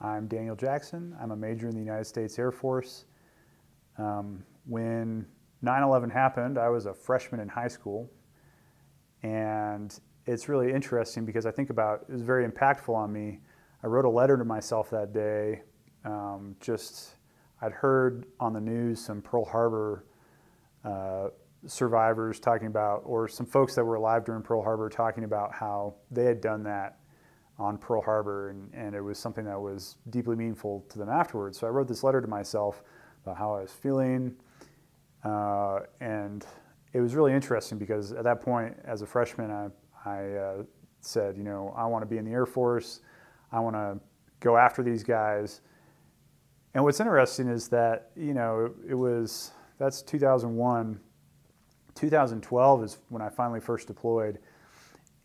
I'm Daniel Jackson. I'm a major in the United States Air Force. When 9/11 happened, I was a freshman in high school. And it's really interesting because I think about, it was very impactful on me. I wrote a letter to myself that day. I'd heard on the news some Pearl Harbor survivors talking about, or some folks that were alive during Pearl Harbor talking about how they had done that on Pearl Harbor, and it was something that was deeply meaningful to them afterwards. So I wrote this letter to myself about how I was feeling, and it was really interesting because at that point, as a freshman, I said, I want to be in the Air Force. I want to go after these guys. And what's interesting is that, that's 2001. 2012 is when I finally first deployed.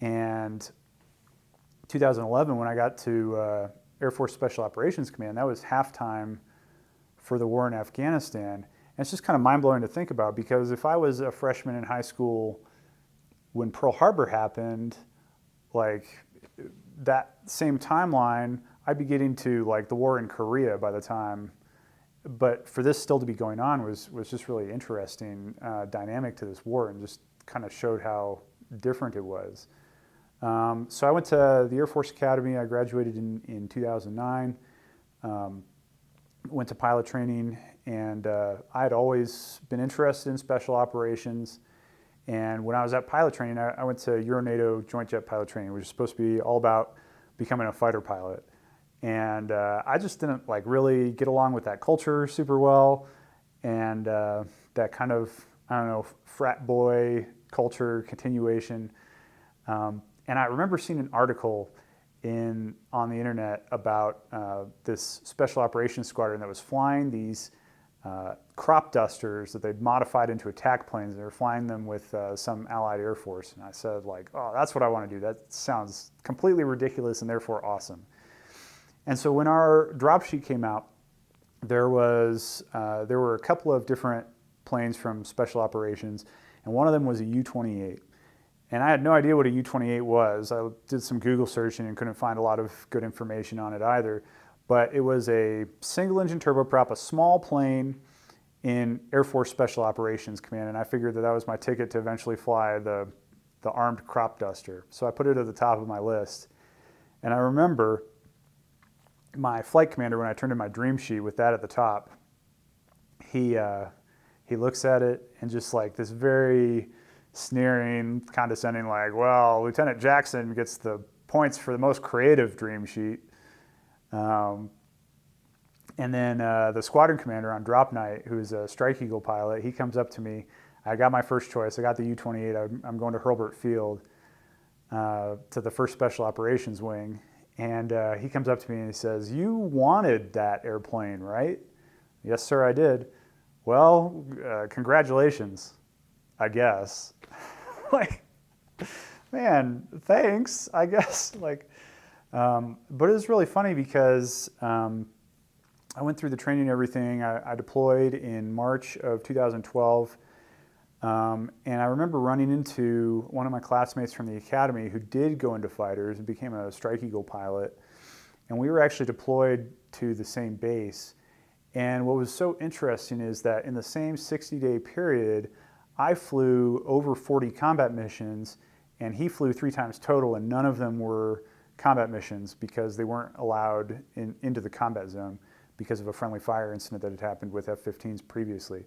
And 2011, when I got to Air Force Special Operations Command, that was halftime for the war in Afghanistan. And it's just kind of mind-blowing to think about, because if I was a freshman in high school when Pearl Harbor happened, like that same timeline, I'd be getting to like the war in Korea by the time. But for this still to be going on was just really interesting dynamic to this war, and just kind of showed how different it was. So I went to the Air Force Academy. I graduated in 2009, went to pilot training, and I had always been interested in special operations. And when I was at pilot training, I went to Euro-NATO Joint Jet Pilot Training, which is supposed to be all about becoming a fighter pilot. And I just didn't really get along with that culture super well, and that kind of, frat boy culture continuation. And I remember seeing an article on the internet about this special operations squadron that was flying these crop dusters that they'd modified into attack planes, and they were flying them with some Allied Air Force. And I said, oh, that's what I want to do. That sounds completely ridiculous and therefore awesome. And so when our drop sheet came out, there were a couple of different planes from special operations, and one of them was a U-28. And I had no idea what a U-28 was. I did some Google searching and couldn't find a lot of good information on it either. But it was a single-engine turboprop, a small plane in Air Force Special Operations Command, and I figured that was my ticket to eventually fly the armed crop duster. So I put it at the top of my list. And I remember my flight commander, when I turned in my dream sheet with that at the top, he looks at it and just this very sneering, condescending, well, Lieutenant Jackson gets the points for the most creative dream sheet. And then the squadron commander on drop night, who's a Strike Eagle pilot, he comes up to me. I got my first choice. I got the U-28. I'm going to Hurlburt Field to the 1st Special Operations Wing. And he comes up to me and he says, "You wanted that airplane, right?" "Yes, sir, I did." "Well, congratulations, I guess." Man, thanks, I guess. But it was really funny because I went through the training and everything. I deployed in March of 2012. And I remember running into one of my classmates from the academy who did go into fighters and became a Strike Eagle pilot. And we were actually deployed to the same base. And what was so interesting is that in the same 60-day period, I flew over 40 combat missions, and he flew 3 times total, and none of them were combat missions because they weren't allowed into the combat zone because of a friendly fire incident that had happened with F-15s previously.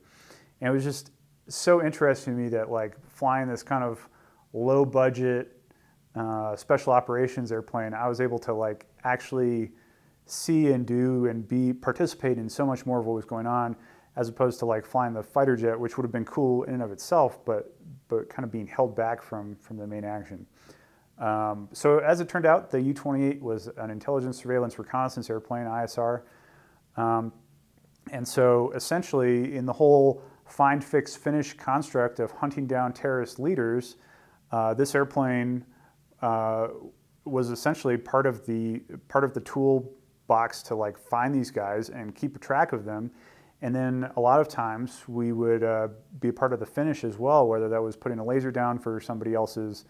And it was just so interesting to me that flying this kind of low budget special operations airplane, I was able to actually see and do and participate in so much more of what was going on, as opposed to flying the fighter jet, which would have been cool in and of itself, but kind of being held back from the main action. So as it turned out, the U-28 was an intelligence, surveillance, reconnaissance airplane, ISR. And so essentially in the whole find, fix, finish construct of hunting down terrorist leaders, this airplane was essentially part of the toolbox to find these guys and keep track of them. And then a lot of times we would be a part of the finish as well, whether that was putting a laser down for somebody else's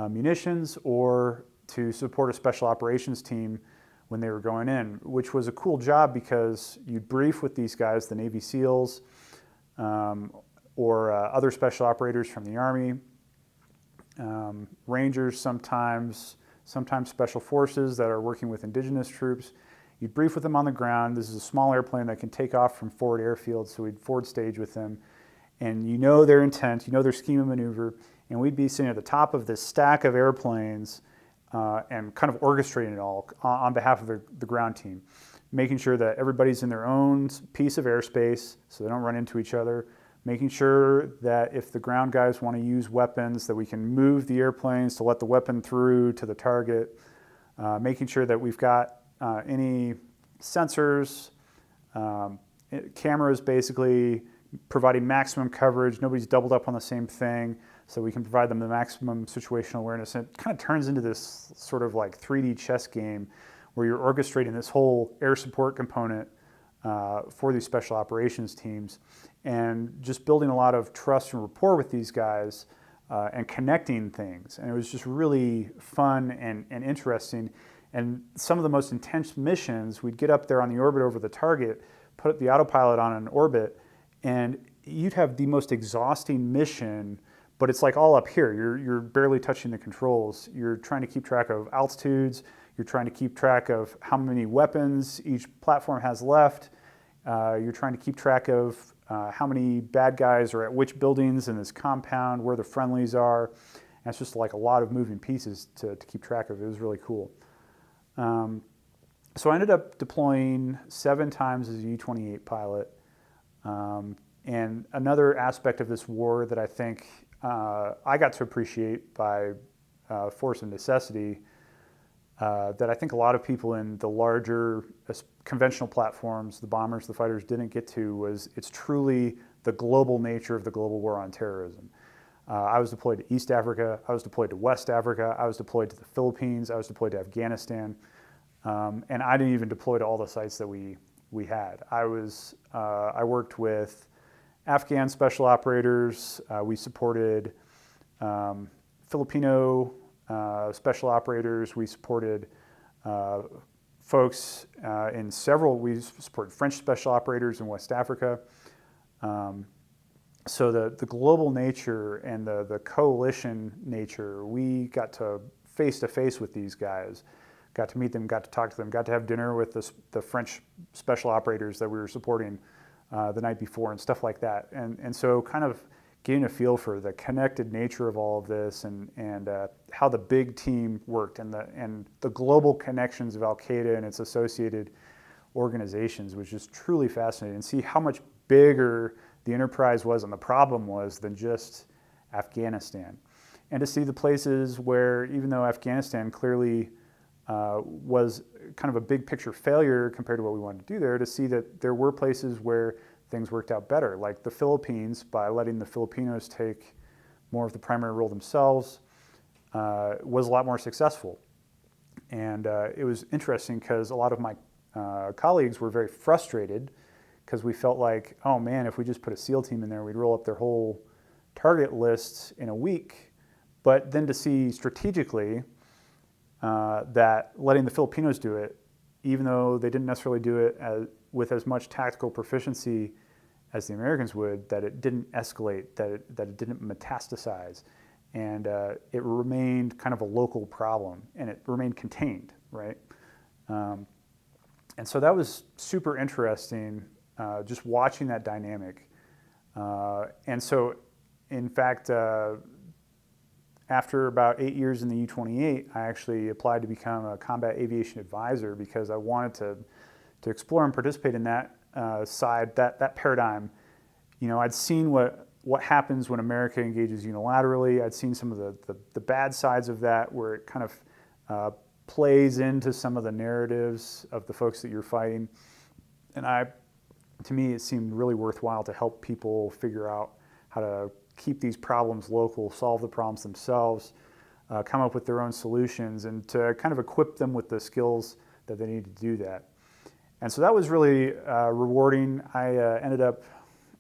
munitions or to support a special operations team when they were going in, which was a cool job because you'd brief with these guys, the Navy SEALs, or other special operators from the Army, Rangers sometimes Special Forces that are working with indigenous troops. You'd brief with them on the ground. This is a small airplane that can take off from forward airfield, so we'd forward stage with them. And you know their intent, you know their scheme of maneuver, and we'd be sitting at the top of this stack of airplanes and kind of orchestrating it all on behalf of the ground team, making sure that everybody's in their own piece of airspace so they don't run into each other, making sure that if the ground guys want to use weapons, that we can move the airplanes to let the weapon through to the target, making sure that we've got any sensors, cameras basically providing maximum coverage, nobody's doubled up on the same thing, so we can provide them the maximum situational awareness. And it kind of turns into this sort of like 3D chess game where you're orchestrating this whole air support component for these special operations teams, and just building a lot of trust and rapport with these guys and connecting things. And it was just really fun and interesting. And some of the most intense missions, we'd get up there on the orbit over the target, put the autopilot on an orbit, and you'd have the most exhausting mission, but it's like all up here. You're barely touching the controls. You're trying to keep track of altitudes. You're trying to keep track of how many weapons each platform has left. You're trying to keep track of how many bad guys are at which buildings in this compound, where the friendlies are. And it's just like a lot of moving pieces to keep track of. It was really cool. So I ended up deploying 7 times as a U-28 pilot. And another aspect of this war that I think I got to appreciate by force of necessity, that I think a lot of people in the larger conventional platforms, the bombers, the fighters, didn't get to, was it's truly the global nature of the global war on terrorism. I was deployed to East Africa, I was deployed to West Africa, I was deployed to the Philippines, I was deployed to Afghanistan, and I didn't even deploy to all the sites that we had. I worked with Afghan special operators. We supported Filipino special operators. We supported folks we supported French special operators in West Africa. So the global nature and the coalition nature, we got to face with these guys, got to meet them, got to talk to them, got to have dinner with the French special operators that we were supporting the night before and stuff like that. And so kind of getting a feel for the connected nature of all of this and how the big team worked and the global connections of Al-Qaeda and its associated organizations was just truly fascinating, and see how much bigger the enterprise was and the problem was than just Afghanistan. And to see the places where, even though Afghanistan clearly was kind of a big picture failure compared to what we wanted to do there, to see that there were places where things worked out better, like the Philippines, by letting the Filipinos take more of the primary role themselves, was a lot more successful. And it was interesting because a lot of my colleagues were very frustrated because we felt like, oh man, if we just put a SEAL team in there, we'd roll up their whole target list in a week. But then to see strategically that letting the Filipinos do it, even though they didn't necessarily do it with as much tactical proficiency as the Americans would, that it didn't escalate, that it didn't metastasize, and it remained kind of a local problem, and it remained contained, right? And so that was super interesting, just watching that dynamic. And so, in fact, after about 8 years in the U-28, I actually applied to become a combat aviation advisor because I wanted to explore and participate in that side, that paradigm. You know, I'd seen what happens when America engages unilaterally. I'd seen some of the bad sides of that, where it kind of plays into some of the narratives of the folks that you're fighting. And to me, it seemed really worthwhile to help people figure out how to keep these problems local, solve the problems themselves, come up with their own solutions, and to kind of equip them with the skills that they need to do that. And so that was really rewarding. I ended up,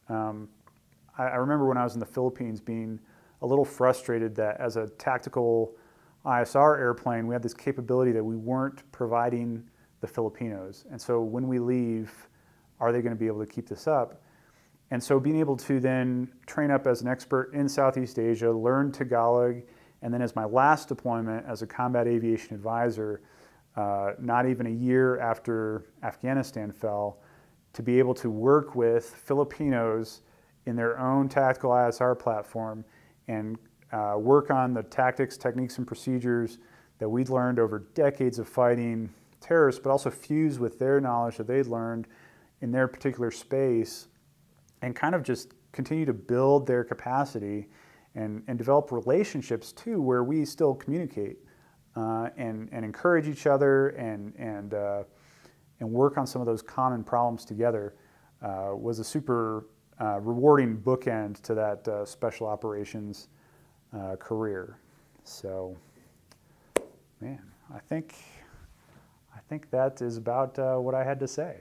I remember when I was in the Philippines being a little frustrated that as a tactical ISR airplane, we had this capability that we weren't providing the Filipinos. And so when we leave, are they going to be able to keep this up? And so being able to then train up as an expert in Southeast Asia, learn Tagalog, and then as my last deployment as a combat aviation advisor, not even a year after Afghanistan fell, to be able to work with Filipinos in their own tactical ISR platform and work on the tactics, techniques, and procedures that we'd learned over decades of fighting terrorists, but also fuse with their knowledge that they'd learned in their particular space, and kind of just continue to build their capacity and develop relationships too, where we still communicate and encourage each other and work on some of those common problems together, was a super rewarding bookend to that special operations career. So, man, I think that is about what I had to say.